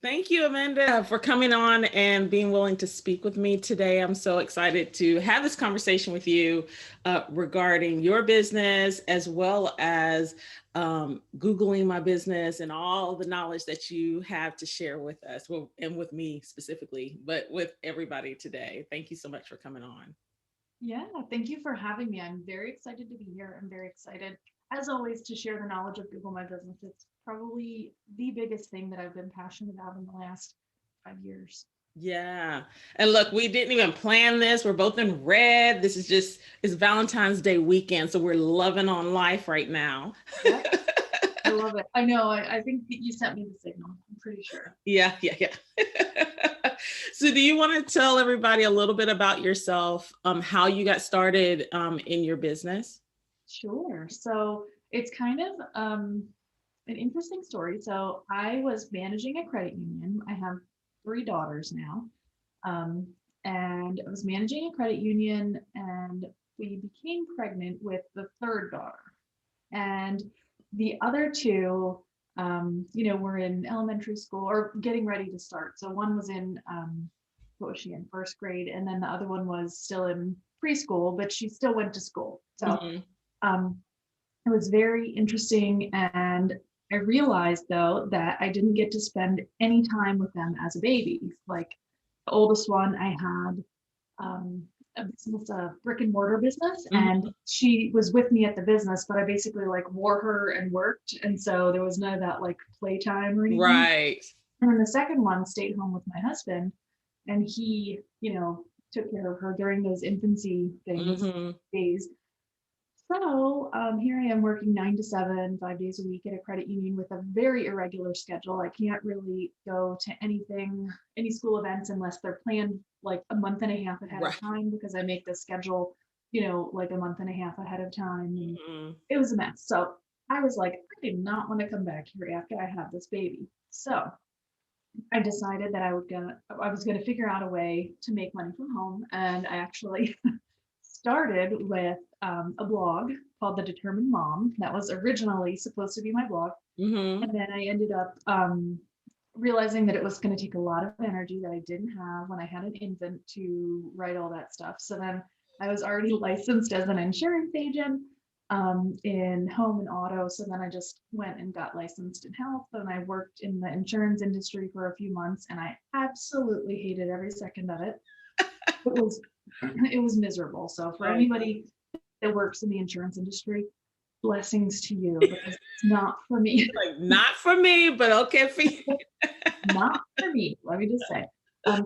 Thank you, Amanda, for coming on and being willing to speak with me today. I'm so excited to have this conversation with you regarding your business, as well as Googling my business and all the knowledge that you have to share with us, well, and with me specifically, but with everybody today. Thank you so much for coming on. Yeah, thank you for having me. I'm very excited to be here. I'm very excited, as always, to share the knowledge of Google My Business. It's probably the biggest thing that I've been passionate about in the last 5 years. Yeah. And look, we didn't even plan this. We're both in red. This is just, it's Valentine's Day weekend. So we're loving on life right now. Yep, I love it. I know. I think that you sent me the signal. I'm pretty sure. Yeah. So do you want to tell everybody a little bit about yourself, how you got started in your business? Sure. So it's kind of an interesting story. So I was managing a credit union. I have three daughters now. Um, and I was managing a credit union, and we became pregnant with the third daughter. And the other two, were in elementary school or getting ready to start. So one was in, what was she in, first grade? And then the other one was still in preschool, but she still went to school. So Mhm. um, it was very interesting. And I realized though that I didn't get to spend any time with them as a baby. Like the oldest one, I had um, a business, a brick and mortar business, and Mhm. she was with me at the business, but I basically like wore her and worked. And so there was none of that like playtime or anything. Right. And then the second one stayed home with my husband, and he, took care of her during those infancy things, Hmm. days. So here I am working 9 to 7, 5 days a week at a credit union with a very irregular schedule. I can't really go to anything, any school events unless they're planned like a month and a half ahead of Right. time because I make the schedule, like a month and a half ahead of time. And Mhm. it was a mess. So I was like, I did not want to come back here after I have this baby. So I decided that I was gonna figure out a way to make money from home. And I actually started with a blog called The Determined Mom. That was originally supposed to be my blog. Mhm. And then I ended up realizing that it was going to take a lot of energy that I didn't have when I had an infant to write all that stuff. So then I was already licensed as an insurance agent in home and auto. So then I just went and got licensed in health. And I worked in the insurance industry for a few months, and I absolutely hated every second of it. It was it was miserable. So for Oh, anybody that works in the insurance industry, blessings to you because it's not for me. like not for me, but okay for you. Not for me, let me just say.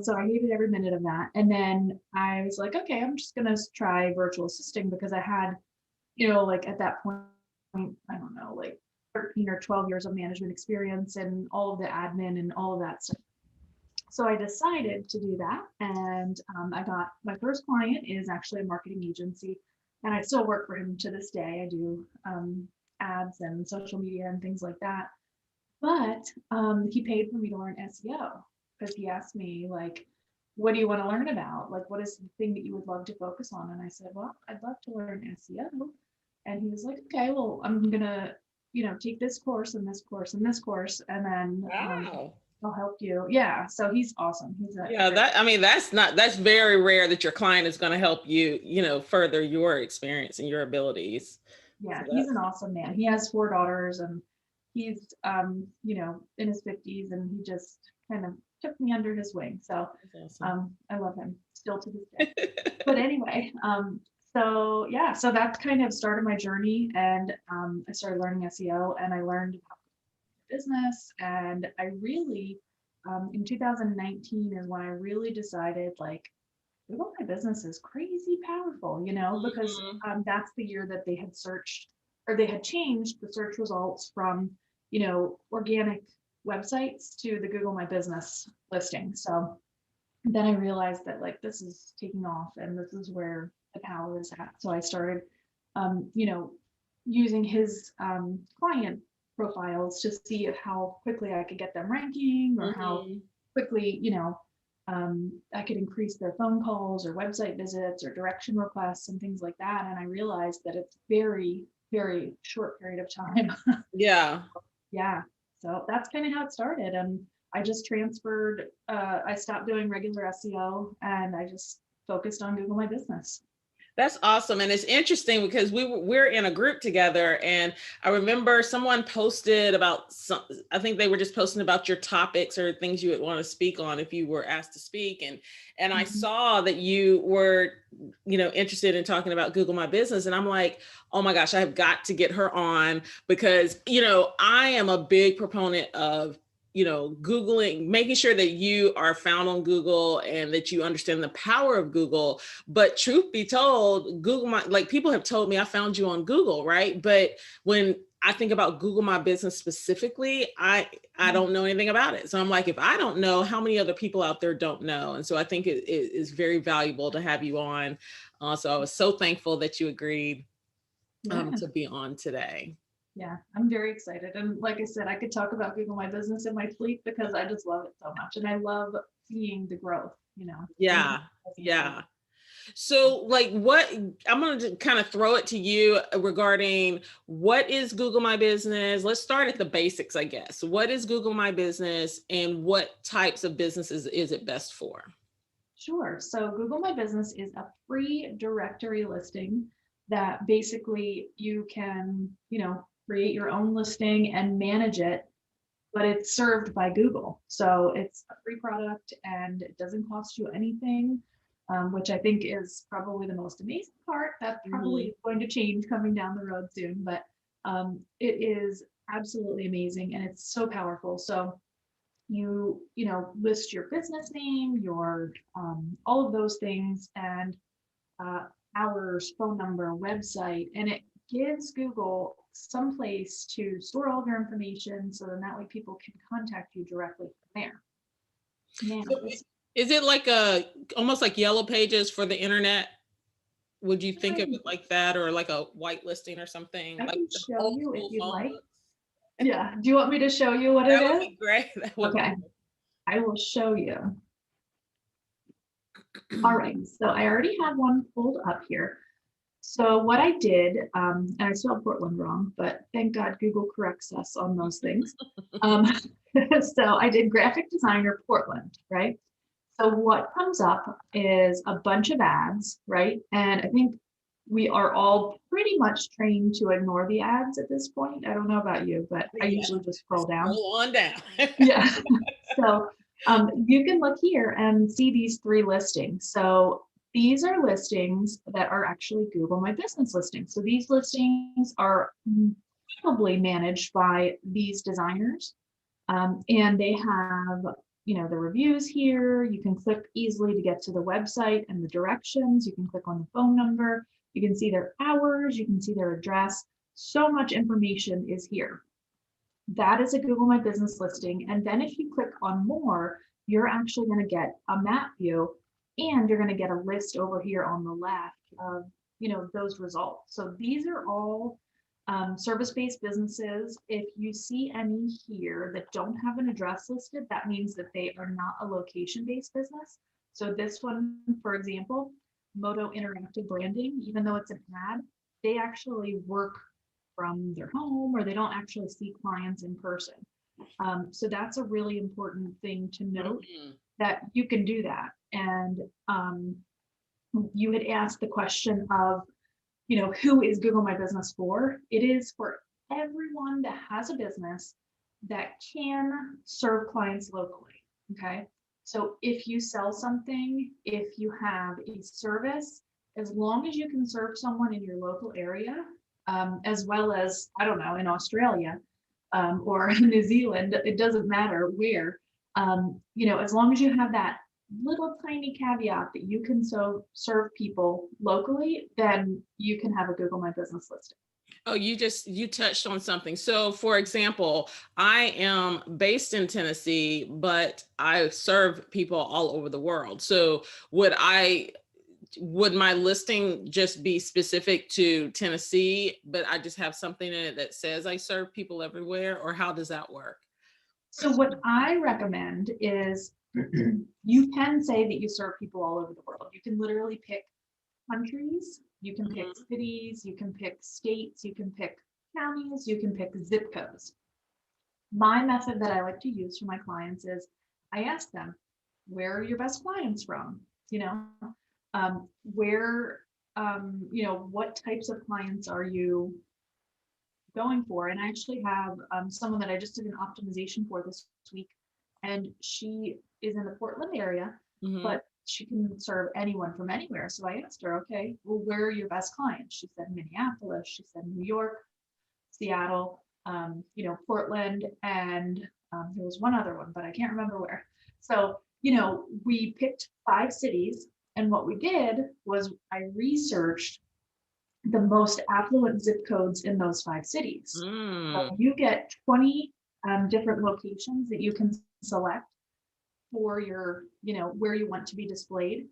So I hated every minute of that. And then I was like, okay, I'm just gonna try virtual assisting because I had, like at that point, I don't know, like 13 or 12 years of management experience and all of the admin and all of that stuff. So I decided to do that. And I got my first client is actually a marketing agency. And I still work for him to this day. I do ads and social media and things like that. But he paid for me to learn SEO because he asked me, like, what do you want to learn about? Like, what is the thing that you would love to focus on? And I said, well, I'd love to learn SEO. And he was like, okay, well, I'm going to, take this course and this course and this course, and then Wow. I'll help you. Yeah. So he's awesome. He's a Yeah, great, that I mean that's very rare that your client is going to help you, further your experience and your abilities. So yeah, he's an that's awesome man. He has four daughters, and he's, in his 50s, and he just kind of took me under his wing. So awesome. I love him still to this day. But anyway, so yeah, so that kind of started my journey, and I started learning SEO, and I learned about business, and I really, in 2019 is when I really decided like, well, my business is crazy powerful, because Mhm. that's the year that they had searched or they had changed the search results from, organic websites to the Google My Business listing. So then I realized that like this is taking off and this is where the power is at. So I started, um, you know, using his client profiles to see if how quickly I could get them ranking or how Mhm. quickly, I could increase their phone calls or website visits or direction requests and things like that. And I realized that it's very, short period of time. Yeah. Yeah. So that's kind of how it started. And I just transferred, I stopped doing regular SEO and I just focused on Google My Business. That's awesome. And it's interesting because we're in a group together, and I remember someone posted about some, I think they were just posting about your topics or things you would want to speak on if you were asked to speak. And I Mhm. saw that you were, interested in talking about Google My Business. And I'm like, oh my gosh, I have got to get her on because, I am a big proponent of Googling, making sure that you are found on Google and that you understand the power of Google. But truth be told, like people have told me I found you on Google, right? But when I think about Google My Business specifically, I don't know anything about it. So I'm like, if I don't know, how many other people out there don't know? And so I think it is very valuable to have you on. So I was so thankful that you agreed Yeah. to be on today. Yeah, I'm very excited. And like I said, I could talk about Google My Business in my sleep because I just love it so much. And I love seeing the growth, seeing Yeah. how it's grown. Yeah. So, like, I'm going to kind of throw it to you regarding what is Google My Business? Let's start at the basics, I guess. What is Google My Business and what types of businesses is it best for? Sure. So Google My Business is a free directory listing that basically you can, create your own listing and manage it, but it's served by Google. So it's a free product and it doesn't cost you anything, which I think is probably the most amazing part. That probably Mhm. is going to change coming down the road soon, but it is absolutely amazing and it's so powerful. So list your business name, your all of those things, and uh, hours, phone number, website, and it gives Google some place to store all of your information so then that way people can contact you directly from there. Now, So, is it like almost like Yellow Pages for the internet? Would you think of it like that, or like a white listing or something, I like can the show old you if school you'd phone like. books? Yeah. Do you want me to show you what it That would is? be great. That would be Okay, I will show you. All right, so I already have one pulled up here. So what I did, and I spelled Portland wrong, but thank God Google corrects us on those things. Um, so I did graphic designer Portland, right? So what comes up is a bunch of ads, right? And I think we are all pretty much trained to ignore the ads at this point. I don't know about you, but I yeah. usually just scroll down. Scroll on down. Yeah. So you can look here and see these three listings. So these are listings that are actually Google My Business listings. So these listings are probably managed by these designers. And they have, the reviews here. You can click easily to get to the website and the directions. You can click on the phone number. You can see their hours. You can see their address. So much information is here. That is a Google My Business listing. And then if you click on more, you're actually going to get a map view and you're going to get a list over here on the left of, those results. So these are all service-based businesses. If you see any here that don't have an address listed, that means that they are not a location-based business. So this one, for example, Moto Interactive Branding, even though it's an ad, they actually work from their home or they don't actually see clients in person. So that's a really important thing to note Mhm. that you can do that. And you had asked the question of, who is Google My Business for? It is for everyone that has a business that can serve clients locally. Okay. So if you sell something, if you have a service, as long as you can serve someone in your local area, as well as, I don't know, in Australia or New Zealand, it doesn't matter where, as long as you have that little tiny caveat that you can serve people locally, then you can have a Google My Business listing. Oh, you touched on something. So, for example, I am based in Tennessee, but I serve people all over the world. So, would my listing just be specific to Tennessee, but I just have something in it that says I serve people everywhere, or how does that work? So what I recommend is you can say that you serve people all over the world. You can literally pick countries, you can pick Mhm. cities, you can pick states, you can pick counties, you can pick zip codes. my method that I like to use for my clients is I ask them, where are your best clients from? You know, where, what types of clients are you going for? And I actually have someone that I just did an optimization for this week, and she is in the Portland area, Mm-hmm. but she can serve anyone from anywhere. So I asked her, okay, well, where are your best clients? She said Minneapolis, she said New York, Seattle, Portland, and there was one other one, but I can't remember where. So, we picked 5 cities, and what we did was I researched the most affluent zip codes in those 5 cities. So Mm. you get 20 different locations that you can select for your, where you want to be displayed.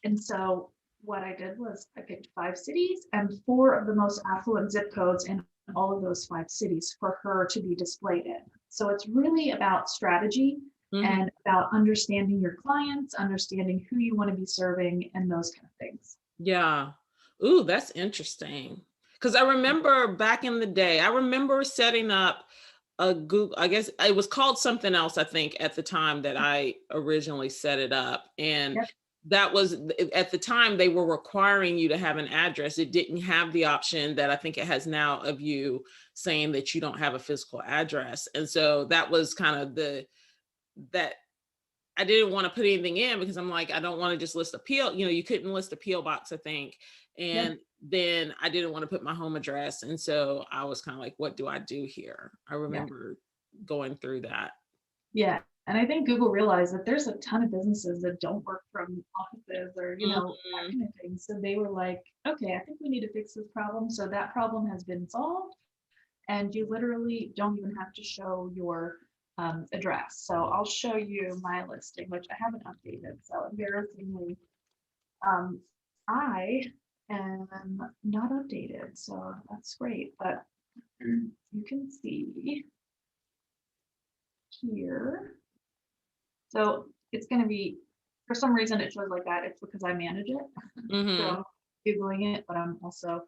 And so what I did was I picked 5 cities and 4 of the most affluent zip codes in all of those 5 cities for her to be displayed in. So it's really about strategy Mm-hmm. and about understanding your clients, understanding who you want to be serving, and those kind of things. Yeah. Ooh, that's interesting. Because I remember back in the day, I remember setting up a Google, I guess it was called something else, I think, at the time that I originally set it up. And Yep. that was at the time they were requiring you to have an address. It didn't have the option that I think it has now of you saying that you don't have a physical address. And so that was kind of that I didn't want to put anything in because I'm like, I don't want to just list a PO. You couldn't list a PO box, I think. Yep. And then I didn't want to put my home address. And so I was kind of like, what do I do here? I Yeah. remember going through that. Yeah. And I think Google realized that there's a ton of businesses that don't work from offices or, that Mhm. kind of thing. So they were like, okay, I think we need to fix this problem. So that problem has been solved. And you literally don't even have to show your address. So I'll show you my listing, which I haven't updated. So embarrassingly, um, I am not updated. So that's great. But you can see here. So it's going to be, for some reason, it shows like that. It's because I manage it. So Mhm. I'm Googling it, but I'm also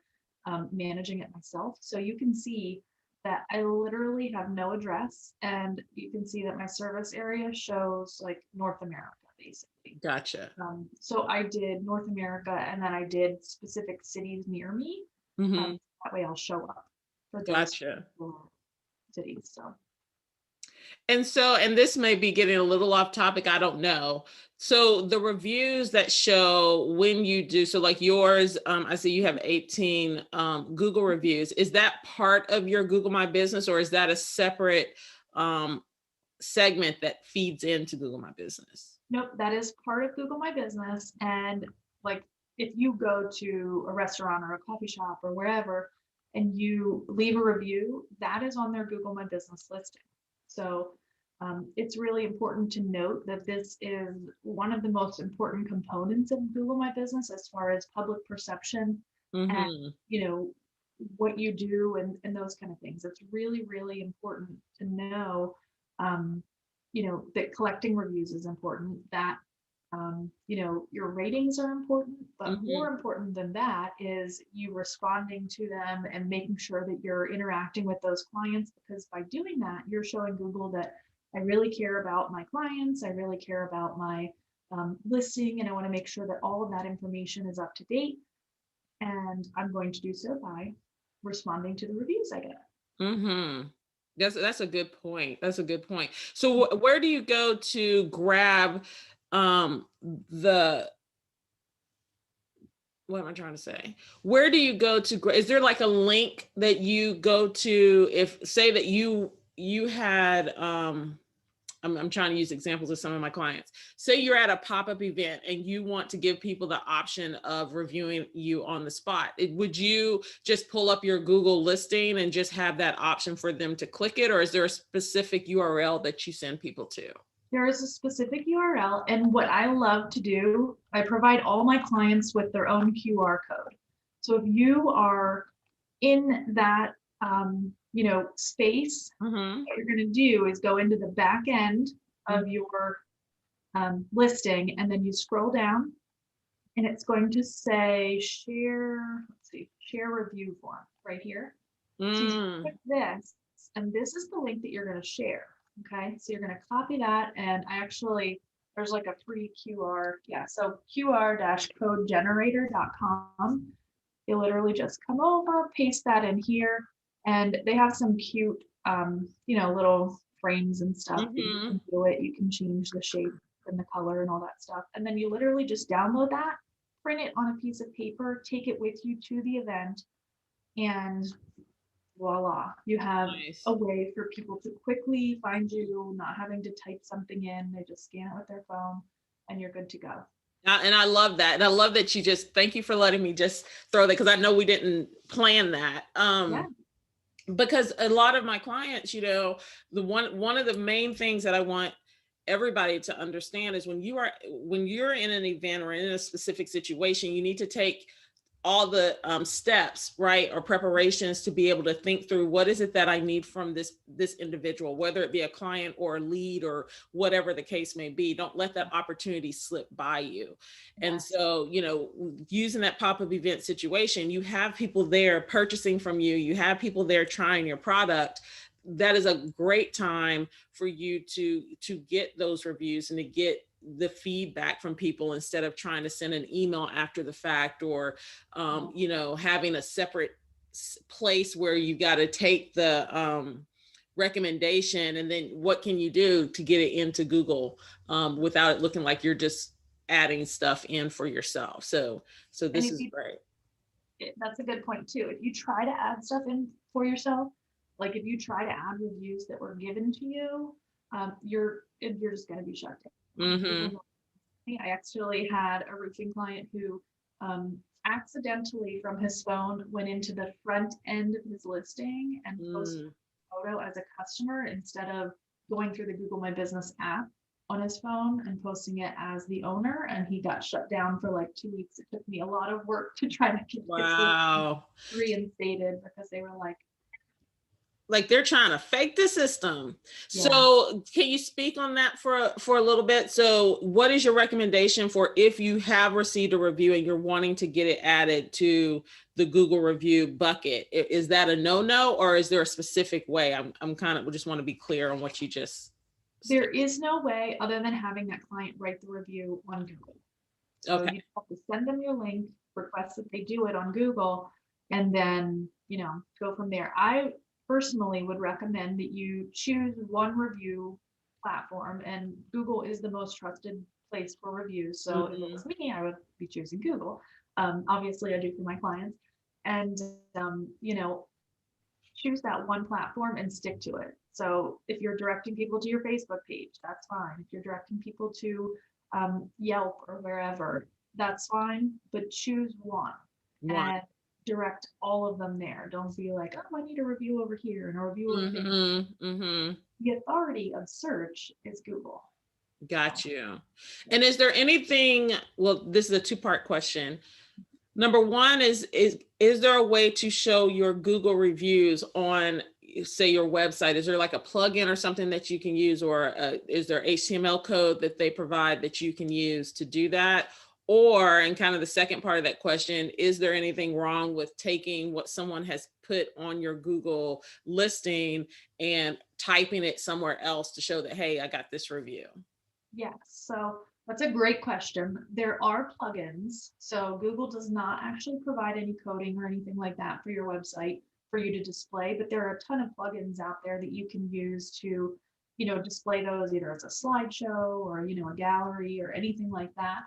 managing it myself. So you can see that I literally have no address. And you can see that my service area shows like North America, basically. Gotcha. So I did North America and then I did specific cities near me. Mhm. That way I'll show up for those Gotcha. cities. So And this may be getting a little off topic, I don't know. So the reviews that show when you do, so like yours, I see you have 18 Google reviews. Is that part of your Google My Business, or is that a separate um, segment that feeds into Google My Business? nope, that is part of Google My Business. And like if you go to a restaurant or a coffee shop or wherever and you leave a review, that is on their Google My Business listing. So it's really important to note that this is one of the most important components of Google My Business as far as public perception and Hmm. you know what you do and those kind of things. It's really, really important to know um, that collecting reviews is important, that, your ratings are important, but more Hmm. important than that is you responding to them and making sure that you're interacting with those clients, because by doing that, you're showing Google that I really care about my clients, I really care about my listing, and I want to make sure that all of that information is up to date. And I'm going to do so by responding to the reviews I get. Hmm. That's a good point. That's a good point. So where do you go to grab the what am I trying to say? Where do you go to is there like a link that you go to if say that you had I'm trying to use examples of some of my clients. Say you're at a pop-up event and you want to give people the option of reviewing you on the spot. Would you just pull up your Google listing and just have that option for them to click it? Or is there a specific URL that you send people to? There is a specific URL, and what I love to do, I provide all my clients with their own QR code. So if you are in that, space, Mm-hmm. what you're going to do is go into the back end Mm-hmm. of your listing, and then you scroll down, and it's going to say share. Let's see, share review form right here. So you click Mm. this, and this is the link that you're going to share. Okay, so you're going to copy that, and there's like a free QR. Yeah, so qr-codegenerator.com. You literally just come over, paste that in here, and they have some cute, little frames and stuff that you Mm-hmm. can do it. You can change the shape and the color and all that stuff. And then you literally just download that, print it on a piece of paper, take it with you to the event, and voila, you have a Nice. way for people to quickly find you, not having to type something in. They just scan it with their phone and you're good to go. And I love that. And I love that you just, thank you for letting me just throw that, because I know we didn't plan that. Yeah. Because a lot of my clients, one of the main things that I want everybody to understand is when you're in an event or in a specific situation, you need to take all the steps, right, or preparations to be able to think through what is it that I need from this individual, whether it be a client or a lead or whatever the case may be. Don't let that opportunity slip by you. And Yes. so, using that pop-up event situation, you have people there purchasing from you, you have people there trying your product. That is a great time for you to get those reviews and to get the feedback from people, instead of trying to send an email after the fact, or having a separate place where you got to take the recommendation, and then what can you do to get it into Google without it looking like you're just adding stuff in for yourself. So And this if is you, great. that's a good point too. If you try to add stuff in for yourself, like if you try to add reviews that were given to you, you're just going to be shut down. Mm-hmm. I actually had a roofing client who accidentally from his phone went into the front end of his listing and posted Mm. a photo as a customer instead of going through the Google My Business app on his phone and posting it as the owner. And he got shut down for like 2 weeks. It took me a lot of work to try to get his listing Wow. reinstated because they were like, Like they're trying to fake the system. yeah. So can you speak on that for a little bit? So what is your recommendation for if you have received a review and you're wanting to get it added to the Google review bucket? Is that a no, or is there a specific way? I'm kind of just want to be clear on what you just There stated. is no way other than having that client write the review on Google. So Okay. you have to send them your link, request that they do it on Google, and then, go from there. I personally would recommend that you choose one review platform, and Google is the most trusted place for reviews. So if it Mm-hmm. was me, I would be choosing Google. Obviously, I do for my clients. And, choose that one platform and stick to it. So if you're directing people to your Facebook page, that's fine. If you're directing people to Yelp or wherever, that's fine. But choose one One. and direct all of them there. Don't be like, oh, I need a review over here and a review over there. Mm-hmm. Mm-hmm. The authority of search is Google. So, Got you. yeah. And is there anything, well, this is a two-part question. Number one is there a way to show your Google reviews on, say, your website? Is there like a plugin or something that you can use, or is there HTML code that they provide that you can use to do that? Or, and kind of the second part of that question, is there anything wrong with taking what someone has put on your Google listing and typing it somewhere else to show that, hey, I got this review? Yes, so that's a great question. There are plugins. So Google does not actually provide any coding or anything like that for your website for you to display, but there are a ton of plugins out there that you can use to, display those either as a slideshow or, a gallery or anything like that.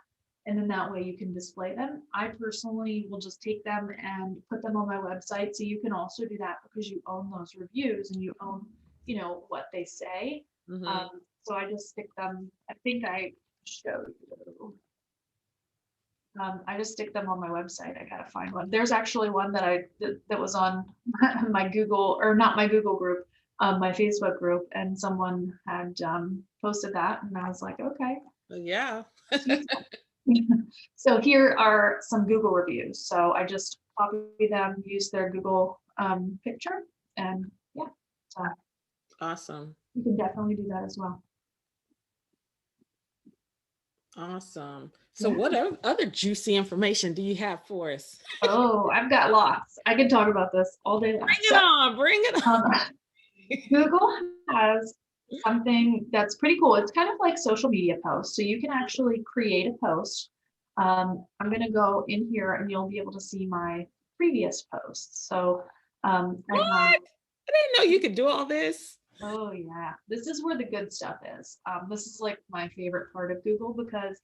And then that way you can display them. I personally will just take them and put them on my website. So you can also do that because you own those reviews and you own, what they say. Mm-hmm. Um, so I just stick them, I think I showed you. I just stick them on my website. I gotta find one. There's actually one that was on my Google, or not my Google group, my Facebook group, and someone had posted that, and I was like, okay, Yeah. it's useful. So here are some Google reviews. So I just copy them, use their Google picture, and yeah, so Awesome. you can definitely do that as well. Awesome. So Yeah. what other juicy information do you have for us? Oh, I've got lots. I can talk about this all day long. Bring it on. Bring it Um, on. Google has something that's pretty cool. It's kind of like social media posts. So you can actually create a post. I'm going to go in here and you'll be able to see my previous posts. So I What? have, I didn't know you could do all this. oh yeah, this is where the good stuff is. This is like my favorite part of Google because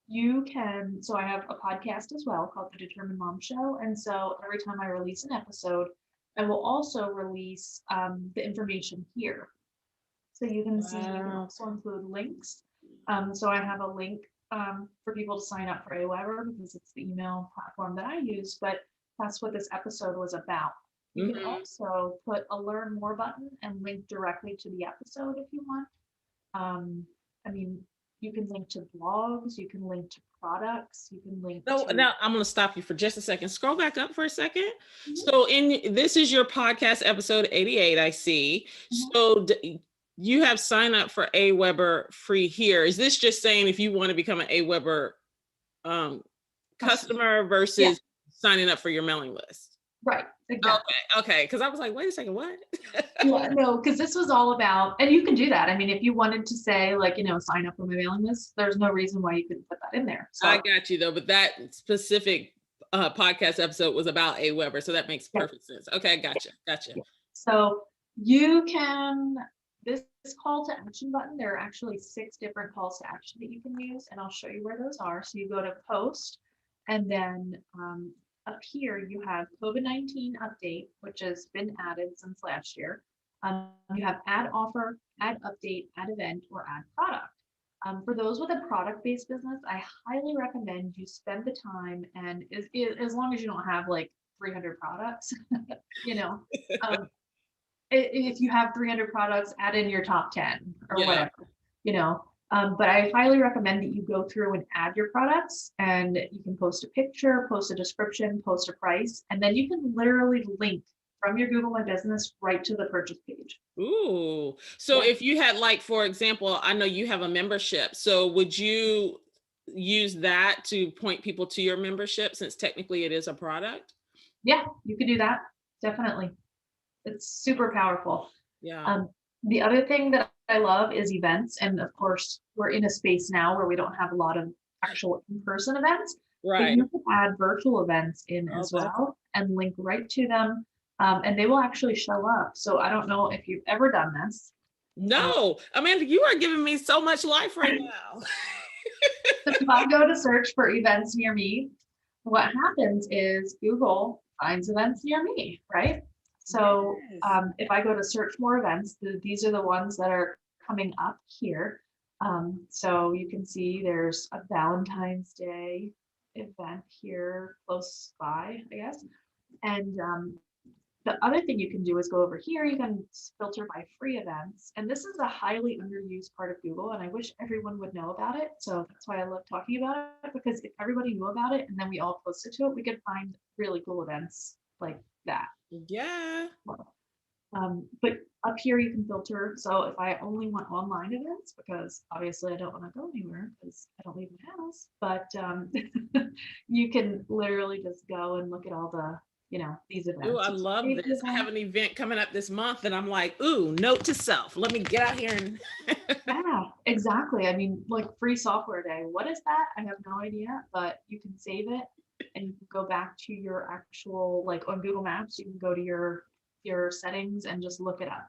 you can, so I have a podcast as well called The Determined Mom Show. And so every time I release an episode, I will also release the information here. So you can see, you can Wow. also include links. So I have a link for people to sign up for Aweber because it's the email platform that I use, but that's what this episode was about. You can Hmm. also put a learn more button and link directly to the episode if you want. Um, I mean, you can link to blogs, you can link to products, you can link So to. now I'm going to stop you for just a second. Scroll back up for a second. Mhm, So in this is your podcast episode 88, I see. mhm. So you have signed up for Aweber free here. Is this just saying if you want to become an Aweber um, Customer. customer Yeah, versus signing up for your mailing list? right, exactly. Okay, okay. Because I was like, wait a second, what? Yeah, no, because this was all about, and you can do that. I mean, if you wanted to say, like, sign up for my mailing list, there's no reason why you couldn't put that in there. I So, got you though, but that specific podcast episode was about Aweber, so that makes yeah, perfect sense. Okay, gotcha, gotcha. yeah. So you can, this call to action button, there are actually 6 different calls to action that you can use, and I'll show you where those are. So you go to post, and then up here you have COVID-19 update, which has been added since last year. You have add offer, add update, add event, or add product. For those with a product-based business, I highly recommend you spend the time, and as long as you don't have like 300 products, you know, um, if you have 300 products, add in your top 10 or Yeah. whatever, you know. But I highly recommend that you go through and add your products, and you can post a picture, post a description, post a price, and then you can literally link from your Google My Business right to the purchase page. Ooh. So Yeah. if you had like, for example, I know you have a membership. So would you use that to point people to your membership since technically it is a product? Yeah, you could do that. Definitely. It's super powerful. Yeah. Um, the other thing that I love is events. And of course, we're in a space now where we don't have a lot of actual in-person events, but Right. you can add virtual events in Oh, as that's well and link right to them. And they will actually show up. So I don't know if you've ever done this. Uh, no, Amanda, you are giving me so much life right now. if I go to search for events near me, what happens is Google finds events near me, right? So Yes. if I go to search more events, these are the ones that are coming up here. So you can see there's a Valentine's Day event here close by, I guess. And the other thing you can do is go over here, you can filter by free events. And this is a highly underused part of Google, and I wish everyone would know about it. So that's why I love talking about it, because if everybody knew about it and then we all posted to it, we could find really cool events like that. Yeah. But up here you can filter. So if I only want online events, because obviously I don't want to go anywhere because I don't leave my house, but you can literally just go and look at all the, these Ooh, events. I You can love save the this. I have event. an event coming up this month and I'm like, ooh, note to self. Let me get out here and Yeah, exactly. I mean, like free software day. What is that? I have no idea, but you can save it and you can go back to your actual, like on Google Maps, you can go to your settings and just look it up.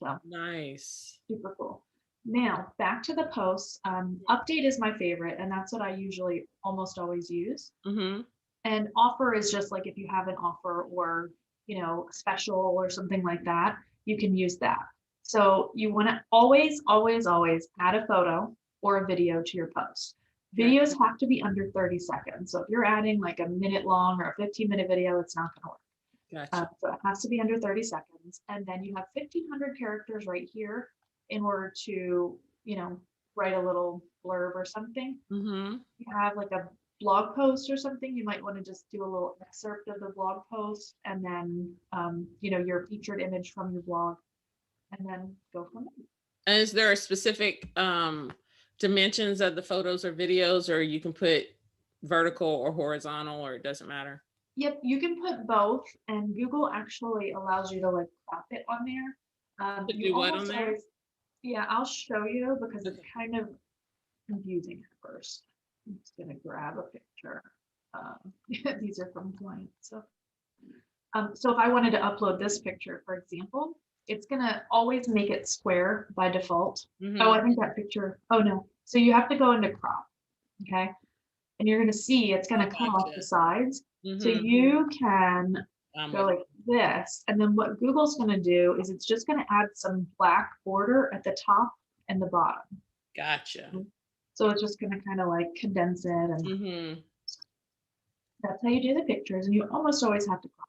So nice. super cool. Now back to the posts. Update is my favorite, and that's what I usually almost always use. Mm-hmm. And offer is just like if you have an offer or, special or something like that, you can use that. So you want to always, always, always add a photo or a video to your post. Okay. Videos have to be under 30 seconds. So if you're adding like a minute long or a 15-minute video, it's not going to work. Gotcha. So it has to be under 30 seconds. And then you have 1,500 characters right here in order to, write a little blurb or something. Mm-hmm. You have like a blog post or something, you might want to just do a little excerpt of the blog post and then, your featured image from your blog and then go from there. And is there a specific dimensions of the photos or videos, or you can put vertical or horizontal, or it doesn't matter? Yep, you can put both, and Google actually allows you to like crop it on there. To You do what on almost there? always, yeah, I'll show you because it's Okay. kind of confusing at first. I'm just gonna grab a picture. These are from clients. So if I wanted to upload this picture, for example, it's gonna always make it square by default. Oh, Mm-hmm. I think that picture, oh no. So you have to go into crop, okay? And you're gonna see it's Oh, gonna cut off the gotcha. sides. So Mm-hmm. you can I'm go with like this. And then what Google's gonna do is it's just gonna add some black border at the top and the bottom. you. Gotcha. So it's just gonna kind of like condense it, and Mm-hmm. that's how you do the pictures. And you almost always have to crop.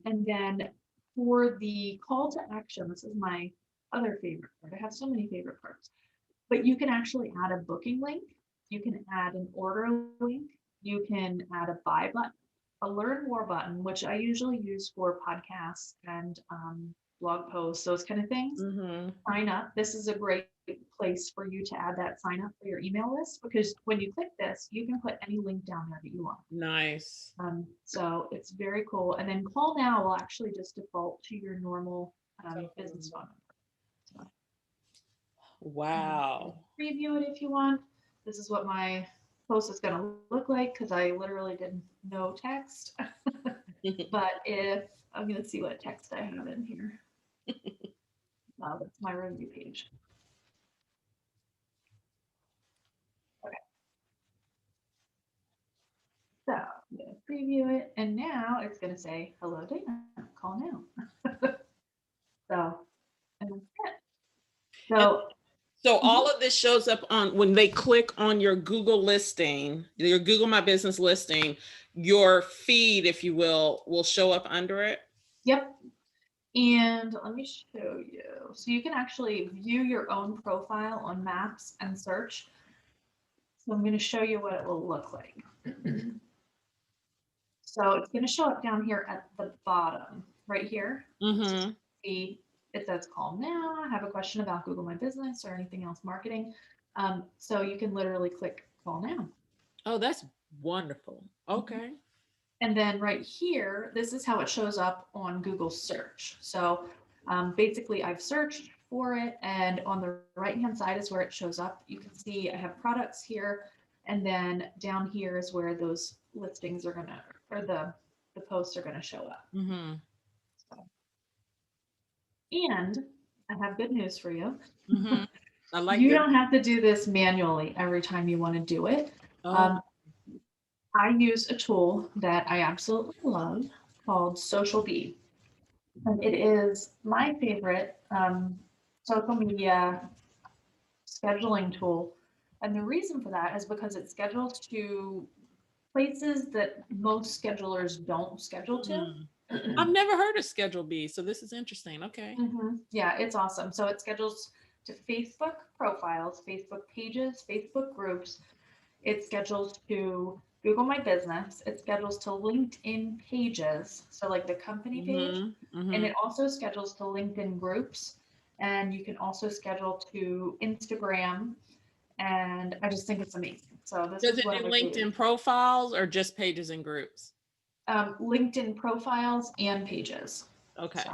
And then for the call to action, this is my other favorite part. I have so many favorite parts, but you can actually add a booking link. You can add an order link. You can add a buy button, a learn more button, which I usually use for podcasts and blog posts, those kind of things. Mm-hmm. Sign up. This is a great place for you to add that sign up for your email list, because when you click this, you can put any link down there that you want. Nice. So it's very cool. And then call now will actually just default to your normal business phone number. So Wow. preview it if you want. This is what my post is going to look like because I literally did no text. But if I'm going to see what text I have in here. Oh, that's my review page. Okay. So I'm going to preview it. And now it's going to say, hello, Dana, call now. So, and that's it. And So, so mhm. all of this shows up on when they click on your Google listing, your Google My Business listing, your feed, if you will show up under it. Yep. And let me show you. So you can actually view your own profile on Maps and search. So I'm going to show you what it will look like. So it's going to show up down here at the bottom, right here. Mm-hmm. See, it says call now. I have a question about Google My Business or anything else marketing. So you can literally click call now. Oh, that's wonderful. Okay. And then right here, this is how it shows up on Google search. So basically I've searched for it, and on the right-hand side is where it shows up. You can see I have products here, and then down here is where those listings are gonna, or the posts are gonna show up. Mm-hmm. So, and I have good news for you. Mm-hmm. I like You good. don't have to do this manually every time you want to do it. Oh. Um, I use a tool that I absolutely love called Social Bee. And it is my favorite social media scheduling tool. And the reason for that is because it schedules to places that most schedulers don't schedule to. Mm. I've never heard of Schedule B, so this is interesting. Okay. Yeah, it's awesome. So it schedules to Facebook profiles, Facebook pages, Facebook groups. It schedules to Google My Business. It schedules to LinkedIn pages, so like the company page. Mm-hmm. And Mm-hmm. it also schedules to LinkedIn groups. And you can also schedule to Instagram. And I just think it's amazing. So this Does is it what do I do. LinkedIn profiles or just pages and groups? LinkedIn profiles and pages. Okay. So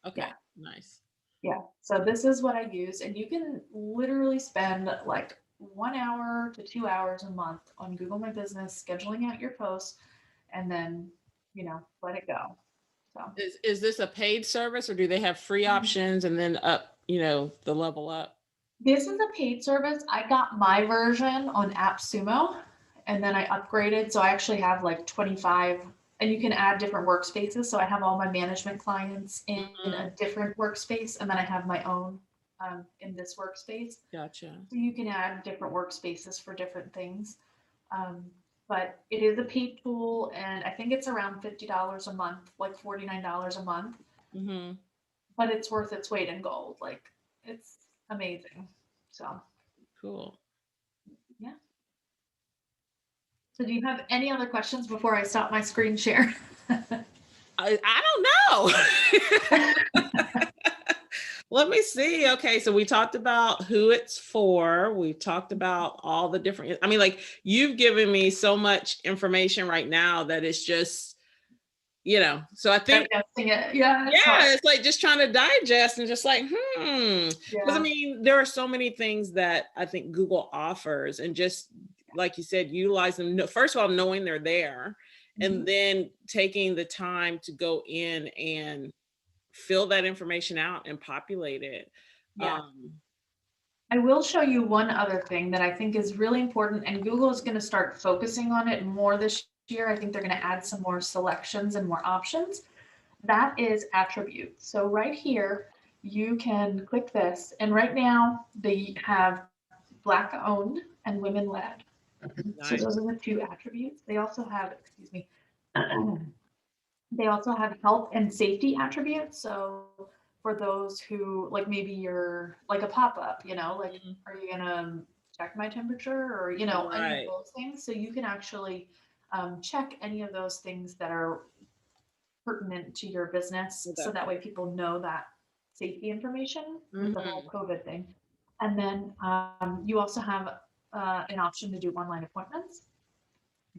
Okay. yeah, Nice. yeah. So this is what I use. And you can literally spend like 1 hour to 2 hours a month on Google My Business, scheduling out your posts, and then, let it go. So Is this a paid service or do they have free options and then up, the level up? this is a paid service. I got my version on AppSumo, and then I upgraded. So I actually have like 25, and you can add different workspaces. So I have all my management clients in Mm-hmm. a different workspace, and then I have my own in this workspace. Gotcha. So you can add different workspaces for different things. Um, but it is a paid tool, and I think it's around $50 a month, like $49 a month. Mm-hmm. But it's worth its weight in gold. Like, it's amazing. So Cool. yeah. So do you have any other questions before I stop my screen share? I don't know. Let me see. Okay, so we talked about who it's for. We've talked about all the different, like you've given me so much information right now that it's just So I think, Digesting it. Yeah, it's hard. yeah, it's like just trying to digest and just like, because I Yeah. mean, there are so many things that I think Google offers, and just like you said, utilize them. First of all, knowing they're there, and Mhm. then taking the time to go in and fill that information out and populate it. Yeah. Um, I will show you one other thing that I think is really important, and Google is going to start focusing on it more this year. I think they're going to add some more selections and more options. That is attributes. So right here, you can click this, and right now they have Black owned and women led. So nice. those are the two attributes. They also have, excuse me, they also have health and safety attributes. So for those who like maybe you're like a pop-up, like Mhm. are you gonna check my temperature or any of Right. those things. So you can actually check any of those things that are pertinent to your business. So Okay. that way people know that safety information with the whole Hmm. COVID thing. And then you also have an option to do online appointments.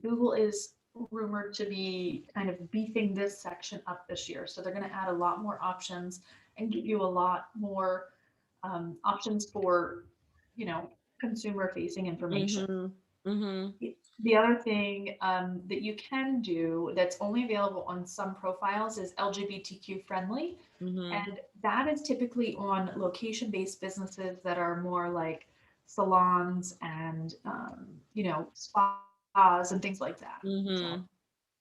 Google is rumored to be kind of beefing this section up this year. So they're going to add a lot more options and give you a lot more options for, you know, consumer facing information. Hmm. Hmm. The other thing that you can do that's only available on some profiles is LGBTQ friendly. Hmm. And that is typically on location based businesses that are more like salons and, spas and things like that. So,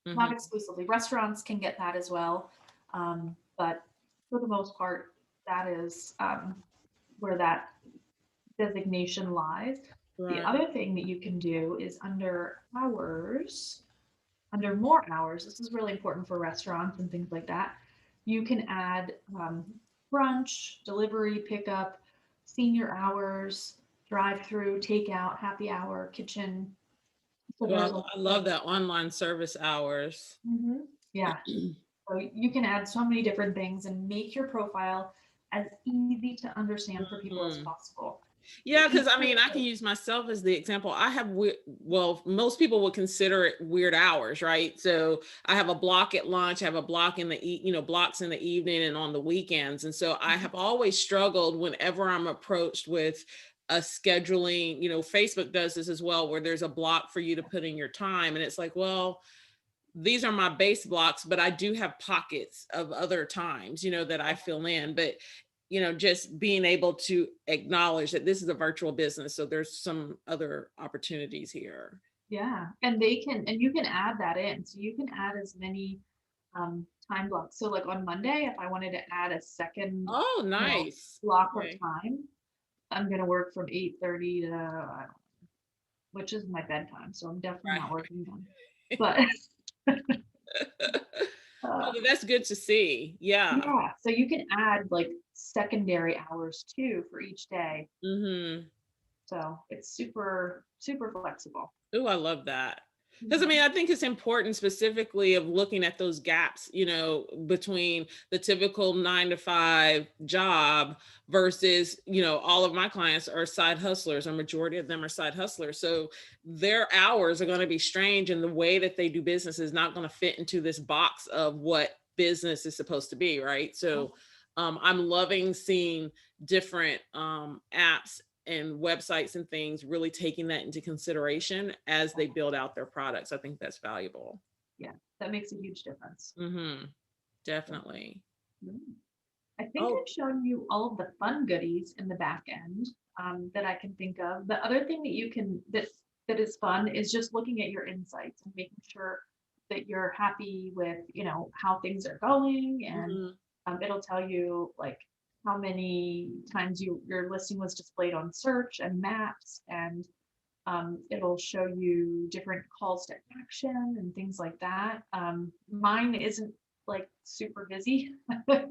Hmm. not Hmm. exclusively. Restaurants can get that as well. But for the most part, that is where that designation lies. The Right. other thing that you can do is under hours, under more hours, this is really important for restaurants and things like that. You can add brunch, delivery, pickup, senior hours, drive through, takeout, happy hour, kitchen. So there's a Well, lot I of, love that online service hours. mhm, yeah. So you can add so many different things and make your profile as easy to understand for people as Mhm. possible. The Yeah, because I mean, easiest I can way. use myself as the example. I have, well, most people would consider it weird hours, right? So I have a block at lunch, I have a block in the, blocks in the evening and on the weekends. And so I have always struggled whenever I'm approached with a scheduling, Facebook does this as well, where there's a block for you to put in your time. And it's like, well, these are my base blocks, but I do have pockets of other times, that I fill in. But, just being able to acknowledge that this is a virtual business. So there's some other opportunities here. Yeah, and you can add that in. So you can add as many time blocks. So like on Monday, if I wanted to add a second, Oh, you know, nice. block of Okay. time, I'm gonna work from 8:30 to, I don't, which is my bedtime. So I'm definitely not Right. working then. But Oh, uh, but that's good to see. Yeah. yeah, so you can add like secondary hours too for each day. Hmm. So it's super, super flexible. Oh, I love that. Because I mean, Mhm. I think it's important specifically of looking at those gaps, between the typical 9 to 5 job versus, all of my clients are side hustlers. A majority of them are side hustlers. So their hours are going to be strange, and the way that they do business is not going to fit into this box of what business is supposed to be, right? So I'm loving seeing different apps and websites and things really taking that into consideration as they build out their products. I think that's valuable. Yeah, that makes a huge difference. Hmm. So, Definitely. mm. I think Oh, I've shown you all of the fun goodies in the back end that I can think of. The other thing that you can that is fun is just looking at your insights and making sure that you're happy with how things are going, and hmm. it'll tell you like how many times your listing was displayed on search and maps, and it'll show you different calls to action and things like that. Mine isn't like super busy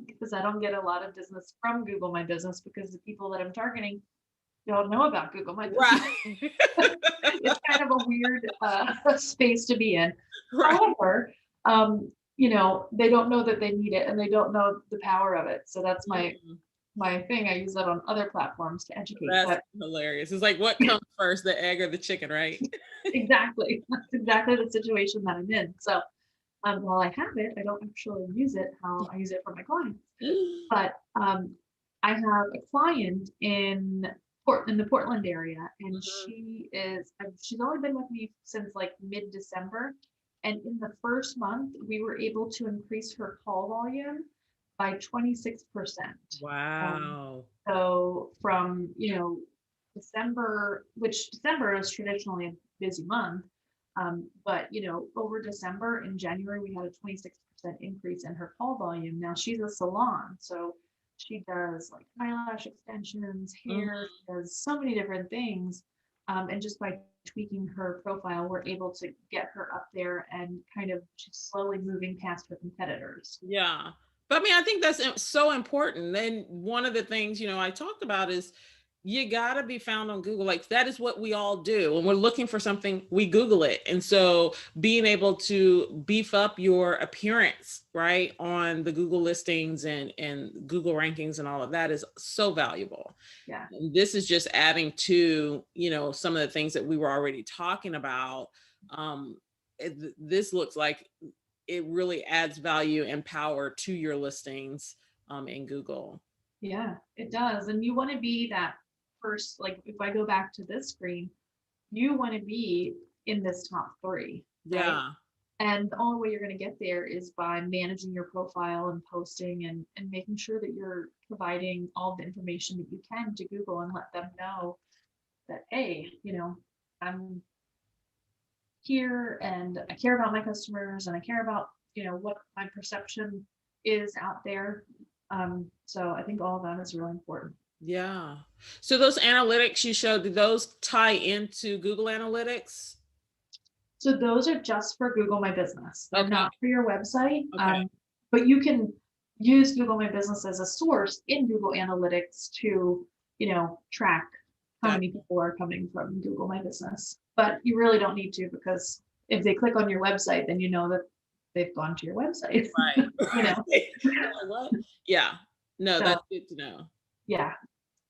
because I don't get a lot of business from Google My Business because the people that I'm targeting don't know about Google My Business. Right. It's kind of a weird space to be in. Right. However, they don't know that they need it and they don't know the power of it. So that's Mhm. my thing. I use that on other platforms to educate. That's But hilarious. It's like, what comes first, the egg or the chicken, right? exactly, that's exactly the situation that I'm in. So While I have it, I don't actually use it how I use it for my clients. But I have a client in the Portland area, and Mhm. she's only been with me since like mid-December. And in the first month, we were able to increase her call volume by 26%. Um, Wow. so from, December, which December is traditionally a busy month, but over December and January, we had a 26% increase in her call volume. Now she's a salon, so she does like eyelash extensions, hair, Mhm. she does so many different things. And just by tweaking her profile, we're able to get her up there and kind of just slowly moving past her competitors. Yeah. But I mean, I think that's so important. And one of the things, I talked about is you got to be found on Google. Like that is what we all do. When we're looking for something, we Google it. And so being able to beef up your appearance, right, on the Google listings and Google rankings and all of that is so valuable. Yeah. And this is just adding to, some of the things that we were already talking about. Um, this looks like it really adds value and power to your listings in Google. Yeah, it does. And you want to be that first, like if I go back to this screen, you want to be in this top three, right? Yeah. And the only way you're going to get there is by managing your profile and posting and making sure that you're providing all the information that you can to Google and let them know that, hey, I'm here and I care about my customers and I care about, what my perception is out there. So I think all of that is really important. Yeah. So those analytics you showed, do those tie into Google Analytics? So those are just for Google My Business. They're Okay. not for your website. Okay. But you can use Google My Business as a source in Google Analytics to, track how Gotcha. many people are coming from Google My Business. But you really don't need to, because if they click on your website, then you know that they've gone to your website. Right. you know. You're like, what? Yeah. No, So that's good to know. yeah.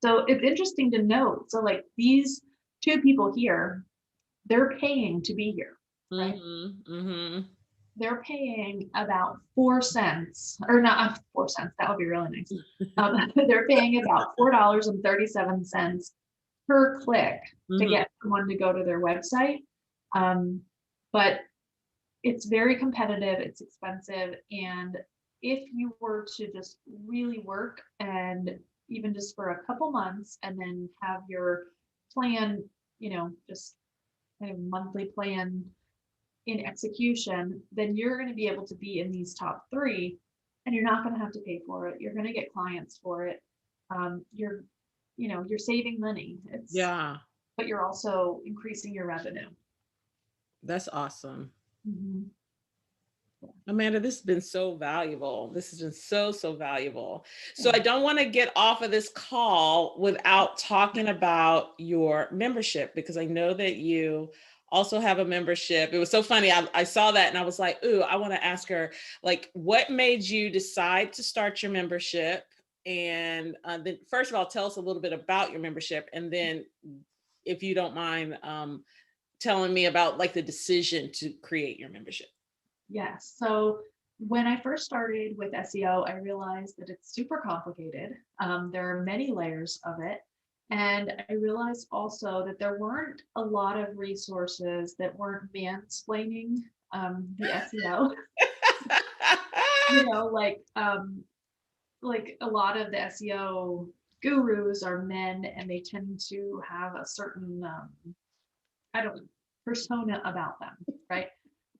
So it's interesting to note. So like these two people here, they're paying to be here, right? Mm-hmm. Mm-hmm. They're paying about 4 cents, or not 4 cents, that would be really nice. They're paying about $4.37 per click to Mm-hmm. get someone to go to their website. Um, but it's very competitive, it's expensive. And if you were to just really work and even just for a couple months and then have your plan, just kind of monthly plan in execution, then you're going to be able to be in these top three and you're not going to have to pay for it. You're going to get clients for it. You're, you're saving money. Yeah. But you're also increasing your revenue. That's awesome. Mhm. Amanda, this has been so valuable. This has been so, so valuable. So Yeah. I don't want to get off of this call without talking about your membership, because I know that you also have a membership. It was so funny. I saw that and I was like, ooh, I want to ask her, like, what made you decide to start your membership? And then first of all, tell us a little bit about your membership. And then if you don't mind telling me about like the decision to create your membership. Yes. So when I first started with SEO, I realized that it's super complicated. There are many layers of it. And I realized also that there weren't a lot of resources that weren't mansplaining the SEO. You know, like a lot of the SEO gurus are men and they tend to have a certain I don't know, persona about them, right?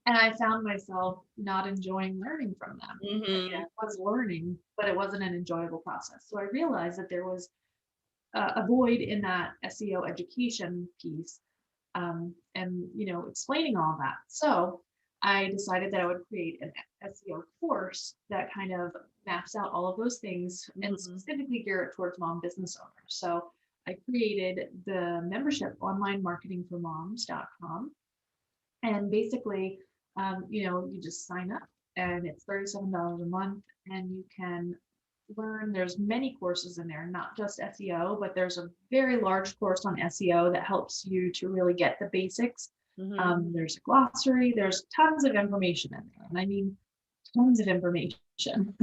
And I found myself not enjoying learning from them. I mean, Hmm. I was learning, but it wasn't an enjoyable process. So I realized that there was a void in that SEO education piece, and explaining all that. So I decided that I would create an SEO course that kind of maps out all of those things and Hmm. specifically gear it towards mom business owners. So I created the membership onlinemarketingformoms.com, and basically, you just sign up and it's $37 a month and you can learn. There's many courses in there, not just SEO, but there's a very large course on SEO that helps you to really get the basics Mm-hmm. There's a glossary, there's tons of information in there. And I mean, tons of information.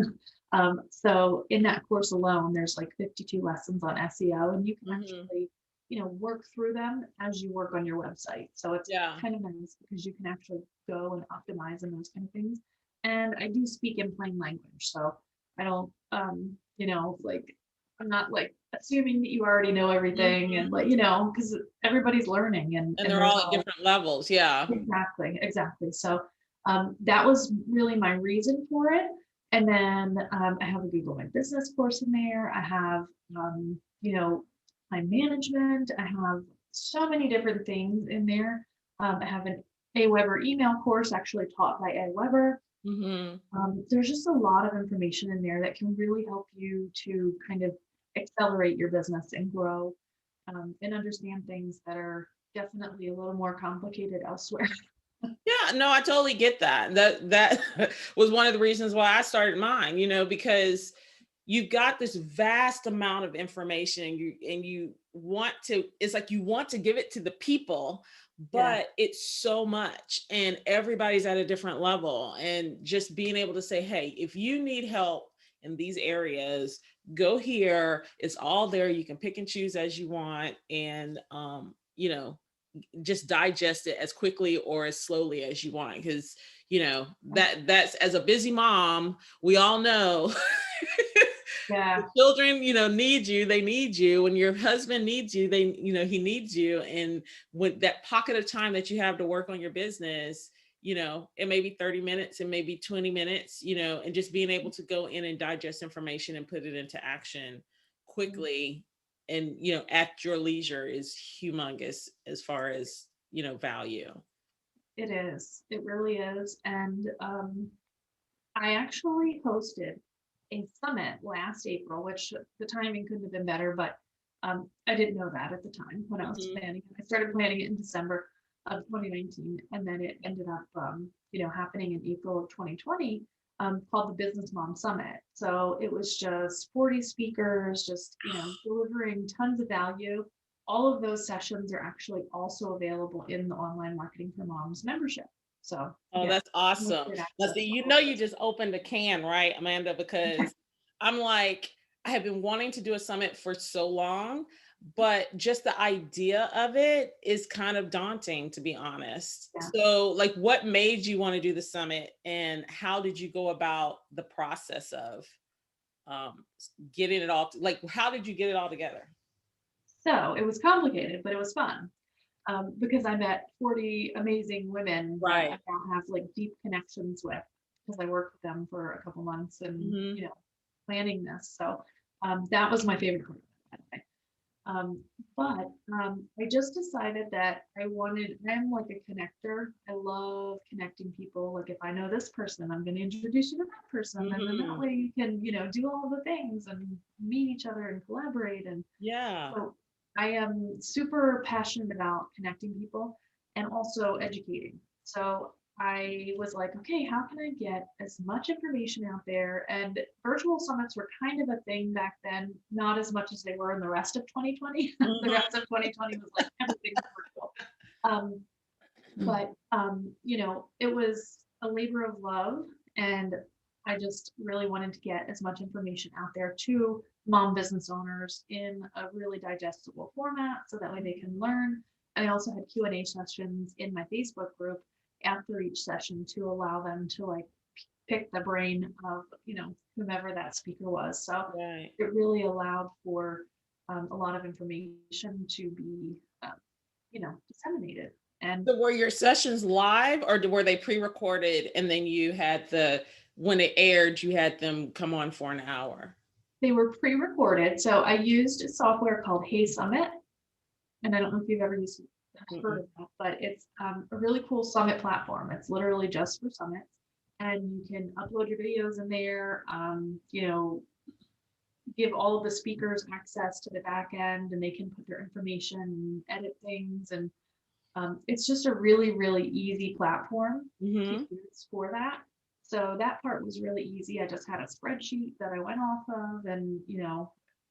So in that course alone, there's like 52 lessons on SEO, and you can Mm-hmm. actually, work through them as you work on your website. So it's Yeah. kind of nice because you can actually go and optimize and those kind of things. And I do speak in plain language. So I don't, like, I'm not like assuming that you already know everything Mm-hmm. and like, because everybody's learning And and they're there's all at all different levels. Yeah. exactly, exactly. So that was really my reason for it. And then I have a Google My Business course in there. I have, time management. I have so many different things in there. I have an Aweber email course actually taught by Aweber. Mm-hmm. There's just a lot of information in there that can really help you to kind of accelerate your business and grow and understand things that are definitely a little more complicated elsewhere. Yeah, no, I totally get that. That was one of the reasons why I started mine, because you've got this vast amount of information and you want to, it's like you want to give it to the people, Yeah. but it's so much and everybody's at a different level. And just being able to say, hey, if you need help in these areas, go here. It's all there. You can pick and choose as you want. And just digest it as quickly or as slowly as you want, because that's, as a busy mom, we all know the Yeah. children need you, they need you, when your husband needs you, he needs you. And with that pocket of time that you have to work on your business, it may be 30 minutes, it may be 20 minutes, and just being able to go in and digest information and put it into action quickly and at your leisure is humongous as far as value. It is. It really is. And I actually hosted a summit last April, which the timing couldn't have been better, but I didn't know that at the time when I was Hmm. planning. I started planning it in December of 2019, and then it ended up, happening in April of 2020, called the Business Mom Summit. So it was just 40 speakers, just delivering tons of value. All of those sessions are actually also available in the Online Marketing for Moms membership. So Oh, yeah, that's you awesome. get Now, access see, to you all know, of you those. just opened a can, right, Amanda? Because I'm like, I have been wanting to do a summit for so long, but just the idea of it is kind of daunting, to be honest. Yeah. So, like, what made you want to do the summit, and how did you go about the process of getting it all? Like, how did you get it all together? So it was complicated, but it was fun because I met 40 amazing women that I Right. now have like deep connections with because I worked with them for a couple months and, Hmm. planning this. So that was my favorite part, by the way. Um, but I just decided that I'm like a connector. I love connecting people. Like if I know this person, I'm going to introduce you to that person. And then that Hmm. way you can, do all the things and meet each other and collaborate. And Yeah. so I am super passionate about connecting people and also educating. So I was like, okay, how can I get as much information out there? And virtual summits were kind of a thing back then, not as much as they were in the rest of 2020. The Hmm. rest of 2020 was like everything was virtual. Um, but it was a labor of love, and I just really wanted to get as much information out there to mom business owners in a really digestible format so that way they can learn. And I also had Q&A sessions in my Facebook group after each session to allow them to like pick the brain of whomever that speaker was. So Right. it really allowed for a lot of information to be disseminated. And So were your sessions live, or were they pre-recorded and then you had when it aired, you had them come on for an hour? they were pre-recorded. So I used a software called Hey Summit, and I don't know if you've ever heard Mm-mm. of that, but it's a really cool summit platform. It's literally just for summits, and you can upload your videos in there. Give all of the speakers access to the back end, and they can put their information, edit things, and it's just a really, really easy platform to Mm-hmm. use for that. So that part was really easy. I just had a spreadsheet that I went off of, and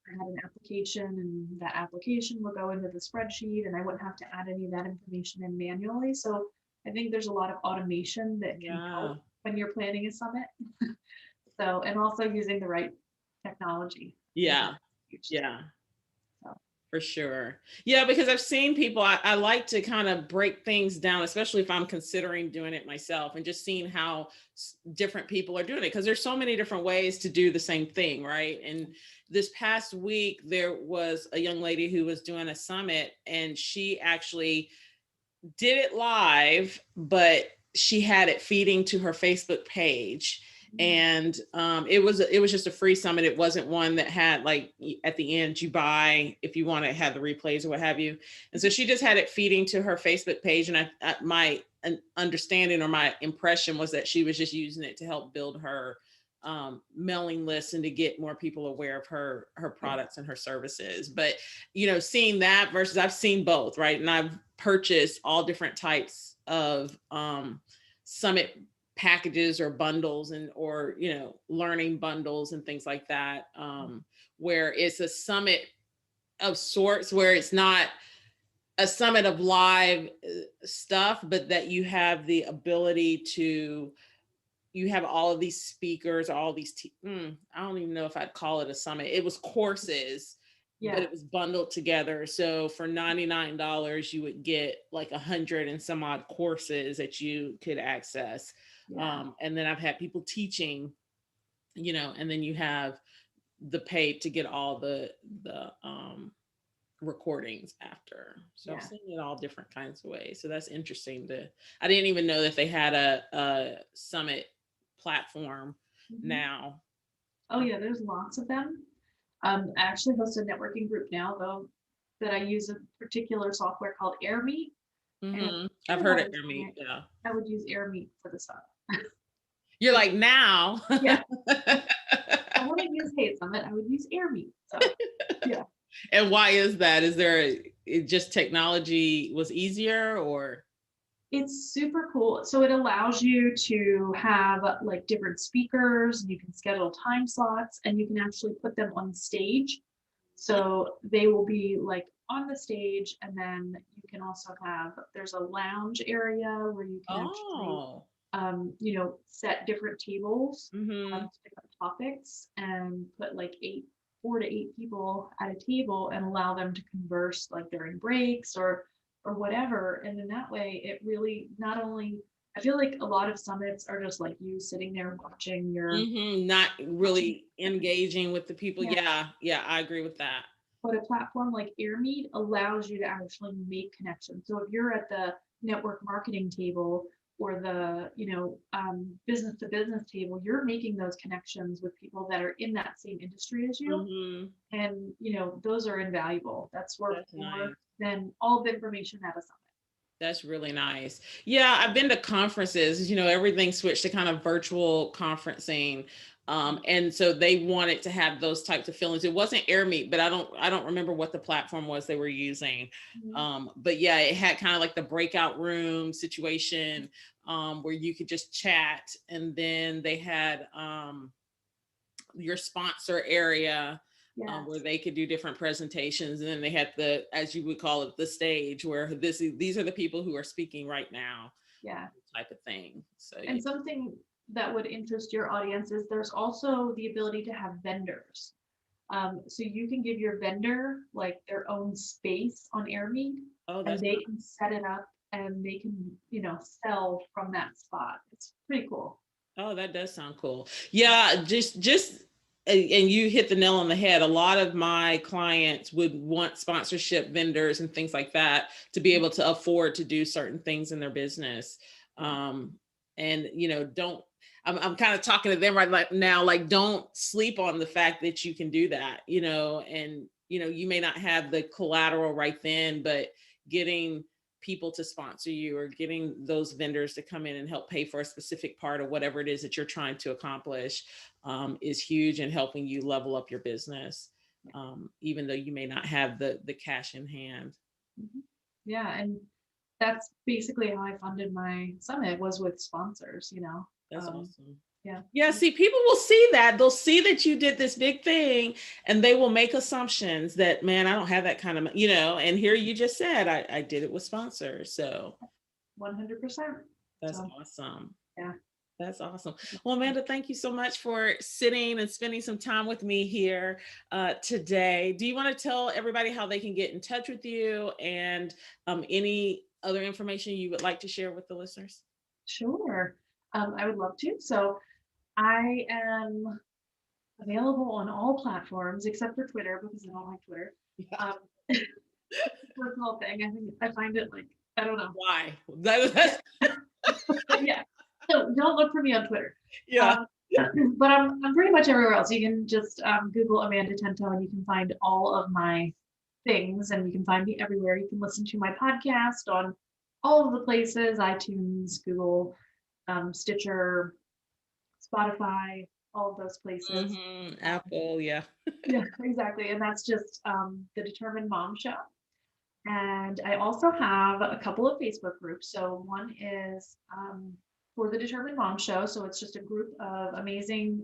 I had an application, and that application will go into the spreadsheet, and I wouldn't have to add any of that information in manually. So I think there's a lot of automation that can Yeah. help when you're planning a summit. So, and also using the right technology. I think Yeah. that's huge too. Yeah. So, For sure. Yeah, because I've seen people, I like to kind of break things down, especially if I'm considering doing it myself and just seeing how different people are doing it. Because there's so many different ways to do the same thing, right? And this past week, there was a young lady who was doing a summit, and she actually did it live, but she had it feeding to her Facebook page. And it was just a free summit. It wasn't one that had like at the end you buy if you want to have the replays or what have you. And so she just had it feeding to her Facebook page. And my understanding or my impression was that she was just using it to help build her mailing list and to get more people aware of her products and her services. But seeing that versus I've seen both, right? And I've purchased all different types of summit packages or bundles and or learning bundles and things like that, where it's a summit of sorts, where it's not a summit of live stuff, but that you have the ability to you have all of these speakers, all these I don't even know if I'd call it a summit. It was courses, but yeah, it was bundled together. So for $99, you would get like 100 and some odd courses that you could access. yeah, And then I've had people teaching, and then you have the pay to get all the recordings after. So I've yeah. seen it all different kinds of ways. So that's interesting. I didn't even know that they had a summit platform Mhm. now. Oh yeah, there's lots of them. I actually host a networking group now, though, that I use a particular software called AirMeet. And I've if heard I it. was I doing mean, it, yeah. I would use AirMeet for the stuff. You're like now. Yeah, I wouldn't use Hate Summit. I would use AirMeet. So yeah, And why is that? Is there it just technology was easier or? it's super cool. So it allows you to have like different speakers, and you can schedule time slots, and you can actually put them on stage. So they will be like on the stage, and then you can also have, there's a lounge area where you can actually, Oh. set different tables Mm-hmm. to different topics and put like 4 to 8 people at a table and allow them to converse like during breaks or whatever. And in that way, it really not only, I feel like a lot of summits are just like you sitting there watching your Mm-hmm. Not watching really engaging with the people. yeah. Yeah, yeah, I agree with that. But a platform like AirMeet allows you to actually make connections. So if you're at the network marketing table or the business to business table, you're making those connections with people that are in that same industry as you, Mm-hmm. and those are invaluable. That's worth That's nice. more than all the information at a summit. That's really nice. Yeah, I've been to conferences, everything switched to kind of virtual conferencing. And so they wanted to have those types of feelings. It wasn't AirMeet, but I don't remember what the platform was they were using. Mhm. But yeah, it had kind of like the breakout room situation where you could just chat. And then they had your sponsor area where Yes. they could do different presentations, and then they had as you would call it, the stage where these are the people who are speaking right now, Yeah. type of thing. So yeah. And something that would interest your audience is there's also the ability to have vendors. So you can give your vendor like their own space on AirMeet, Oh, and that's they can set it up and they can, sell from that spot. It's pretty cool. Oh, that does sound cool. Yeah, just and you hit the nail on the head. A lot of my clients would want sponsorship vendors and things like that to be able to afford to do certain things in their business. Yeah. And don't I'm kind of talking to them right like now, like don't sleep on the fact that you can do that, and you may not have the collateral right then, but getting people to sponsor you or getting those vendors to come in and help pay for a specific part of whatever it is that you're trying to accomplish is huge in helping you level up your business, even though you may not have the cash in hand. Mhm. Yeah, and that's basically how I funded my summit was with sponsors. That's awesome. Yeah. Yeah, see, people will see that. They'll see that you did this big thing and they will make assumptions that, man, I don't have that kind of, and here you just said, I did it with sponsors. So 100%. that's So awesome. yeah. That's awesome. Well, Amanda, thank you so much for sitting and spending some time with me here today. Do you want to tell everybody how they can get in touch with you and any other information you would like to share with the listeners? Sure. I would love to. So I am available on all platforms except for Twitter because I don't like Twitter. Yeah. Um, it's a personal thing. I find it like, I don't know. Why? Yeah. So don't look for me on Twitter. Yeah. Um, but I'm pretty much everywhere else. You can just Google Amanda Tento and you can find all of my things and you can find me everywhere. You can listen to my podcast on all of the places, iTunes, Google, Stitcher, Spotify, all of those places. Apple, yeah. Yeah, exactly. And that's just the Determined Mom Show. And I also have a couple of Facebook groups. So one is for the Determined Mom Show. So it's just a group of amazing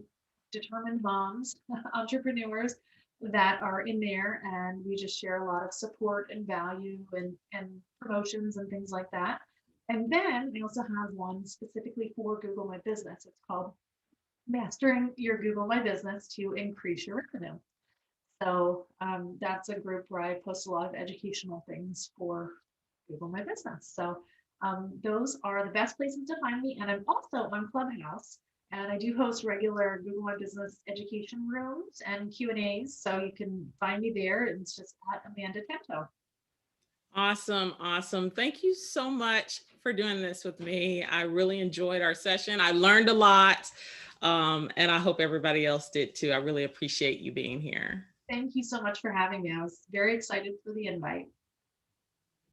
determined moms, entrepreneurs that are in there. And we just share a lot of support and value and promotions and things like that. And then I also have one specifically for Google My Business. It's called Mastering Your Google My Business to Increase Your Revenue. So that's a group where I post a lot of educational things for Google My Business. So those are the best places to find me. And I'm also on Clubhouse, and I do host regular Google My Business education rooms and Q&As. So you can find me there. It's just at Amanda Tento. Awesome. Awesome. Thank you so much for doing this with me. I really enjoyed our session. I learned a lot. And I hope everybody else did too. I really appreciate you being here. Thank you so much for having me. I was very excited for the invite.